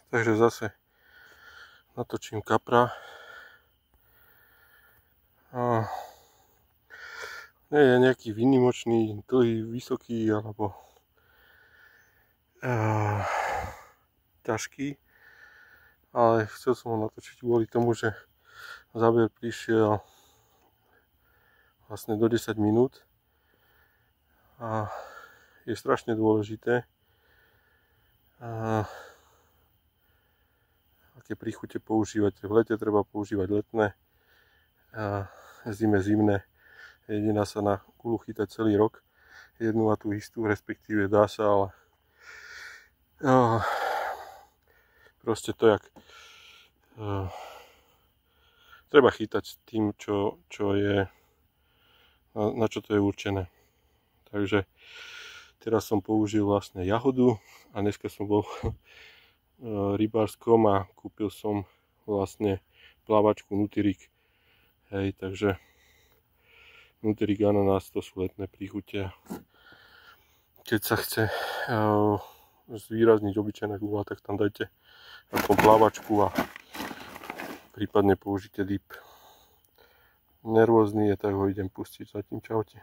Takže zase natočím kapra. Nie je nejaký výnimočný, dlhý, vysoký alebo ťažký, ale chcel som ho natočiť kvôli tomu, že záber prišiel vlastne do 10 minút a je strašne dôležité, aké príchute používate. V lete treba používať letné, a v zime zimné. Jediná sa na kulu chytať celý rok. Jednu a tú istú, respektíve dá sa, ale proste to jak treba chytať tým, čo je, na čo to je určené. Takže teraz som použil vlastne jahodu a dneska som bol rybárskom a kúpil som vlastne plávačku Nutirik. Hej, takže Nutirik ananás, to sú letné príchute. Keď sa chce zvýrazniť obyčajné gula, tak tam dajte aspoň plávačku a prípadne použite dip. Nervózny je, tak ho idem pustiť. Zatím čaute.